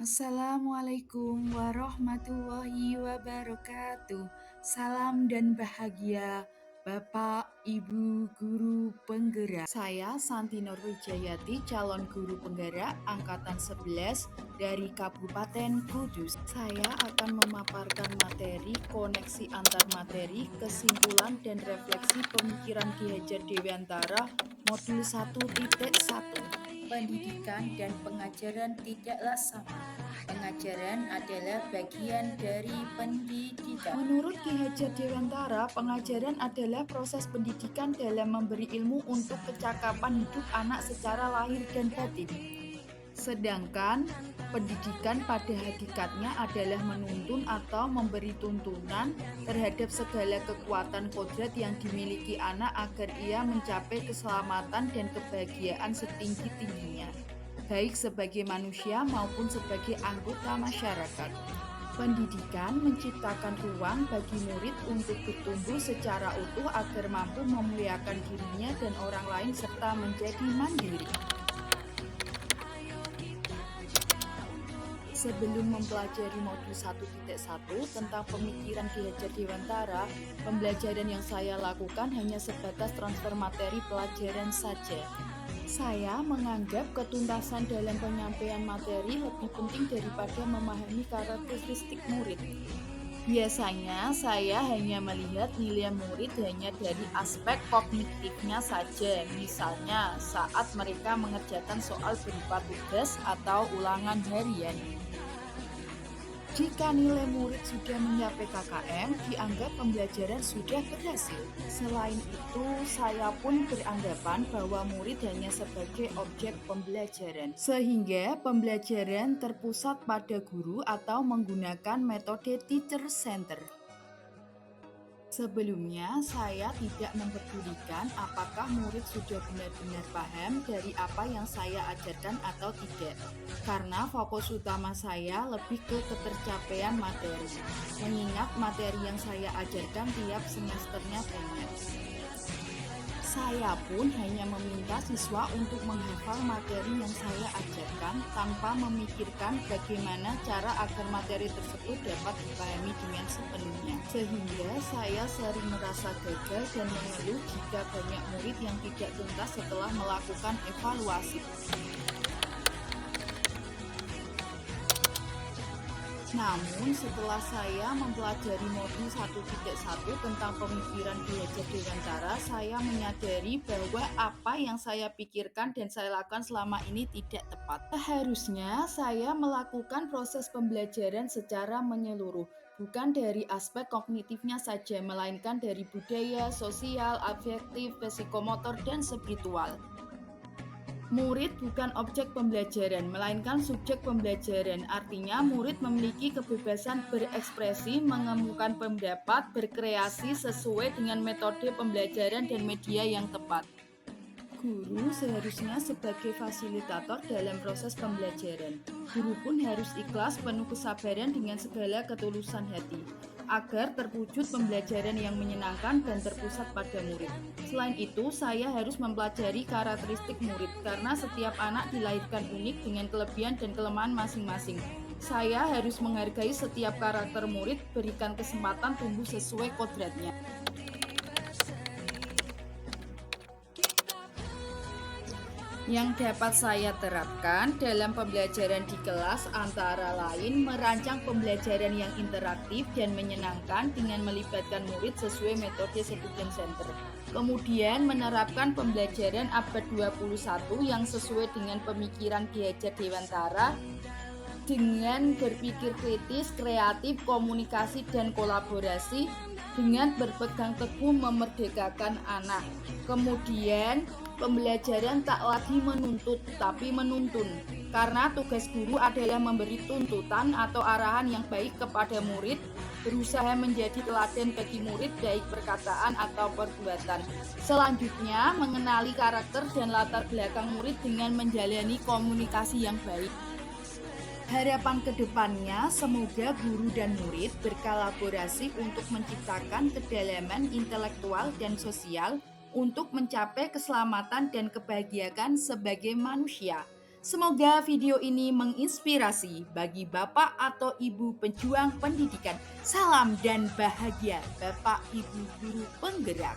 Assalamualaikum warahmatullahi wabarakatuh. Salam dan bahagia Bapak, Ibu, Guru Penggerak. Saya Santi Nurwijayati, calon guru penggerak Angkatan 11 dari Kabupaten Kudus. Saya akan memaparkan materi koneksi antar materi, kesimpulan dan refleksi pemikiran Ki Hajar Dewantara Modul 1.1. Pendidikan dan pengajaran tidaklah sama. Pengajaran adalah bagian dari pendidikan. Menurut Ki Hajar Dewantara, pengajaran adalah proses pendidikan dalam memberi ilmu untuk kecakapan hidup anak secara lahir dan batin. Sedangkan pendidikan pada hakikatnya adalah menuntun atau memberi tuntunan terhadap segala kekuatan kodrat yang dimiliki anak agar ia mencapai keselamatan dan kebahagiaan setinggi-tingginya, baik sebagai manusia maupun sebagai anggota masyarakat. Pendidikan menciptakan ruang bagi murid untuk bertumbuh secara utuh agar mampu memuliakan dirinya dan orang lain serta menjadi mandiri. Sebelum mempelajari modul 1.1 tentang pemikiran Ki Hajar Dewantara, pembelajaran yang saya lakukan hanya sebatas transfer materi pelajaran saja. Saya menganggap ketuntasan dalam penyampaian materi lebih penting daripada memahami karakteristik murid. Biasanya saya hanya melihat nilai murid hanya dari aspek kognitifnya saja, misalnya saat mereka mengerjakan soal berupa tugas atau ulangan harian. Jika nilai murid sudah mencapai KKM, dianggap pembelajaran sudah berhasil. Selain itu, saya pun beranggapan bahwa murid hanya sebagai objek pembelajaran, sehingga pembelajaran terpusat pada guru atau menggunakan metode teacher center. Sebelumnya, saya tidak mempedulikan apakah murid sudah benar-benar paham dari apa yang saya ajarkan atau tidak, karena fokus utama saya lebih ke ketercapaian materi, mengingat materi yang saya ajarkan tiap semesternya banyak. Saya pun hanya meminta siswa untuk menghafal materi yang saya ajarkan tanpa memikirkan bagaimana cara agar materi tersebut dapat dipahami dengan sepenuhnya. Sehingga saya sering merasa gagal dan mengeluh jika banyak murid yang tidak tuntas setelah melakukan evaluasi. Namun setelah saya mempelajari modul 1.1 tentang pemikiran Ki Hajar Dewantara, saya menyadari bahwa apa yang saya pikirkan dan saya lakukan selama ini tidak tepat. Seharusnya saya melakukan proses pembelajaran secara menyeluruh, bukan dari aspek kognitifnya saja, melainkan dari budaya, sosial, afektif, psikomotor, dan spiritual. Murid bukan objek pembelajaran, melainkan subjek pembelajaran. Artinya, murid memiliki kebebasan berekspresi, mengemukakan pendapat, berkreasi sesuai dengan metode pembelajaran dan media yang tepat. Guru seharusnya sebagai fasilitator dalam proses pembelajaran. Guru pun harus ikhlas, penuh kesabaran dengan segala ketulusan hati, agar terwujud pembelajaran yang menyenangkan dan terpusat pada murid. Selain itu, saya harus mempelajari karakteristik murid, karena setiap anak dilahirkan unik dengan kelebihan dan kelemahan masing-masing. Saya harus menghargai setiap karakter murid, berikan kesempatan tumbuh sesuai kodratnya. Yang dapat saya terapkan dalam pembelajaran di kelas antara lain merancang pembelajaran yang interaktif dan menyenangkan dengan melibatkan murid sesuai metode student center. Kemudian menerapkan pembelajaran abad 21 yang sesuai dengan pemikiran Ki Hajar Dewantara dengan berpikir kritis, kreatif, komunikasi, dan kolaborasi dengan berpegang teguh memerdekakan anak. Kemudian pembelajaran tak lagi menuntut, tapi menuntun. Karena tugas guru adalah memberi tuntutan atau arahan yang baik kepada murid, berusaha menjadi teladan bagi murid baik perkataan atau perbuatan. Selanjutnya, mengenali karakter dan latar belakang murid dengan menjalani komunikasi yang baik. Harapan kedepannya, semoga guru dan murid berkolaborasi untuk menciptakan kedalaman intelektual dan sosial untuk mencapai keselamatan dan kebahagiaan sebagai manusia. Semoga video ini menginspirasi bagi Bapak atau Ibu pejuang pendidikan. Salam dan bahagia Bapak Ibu guru penggerak.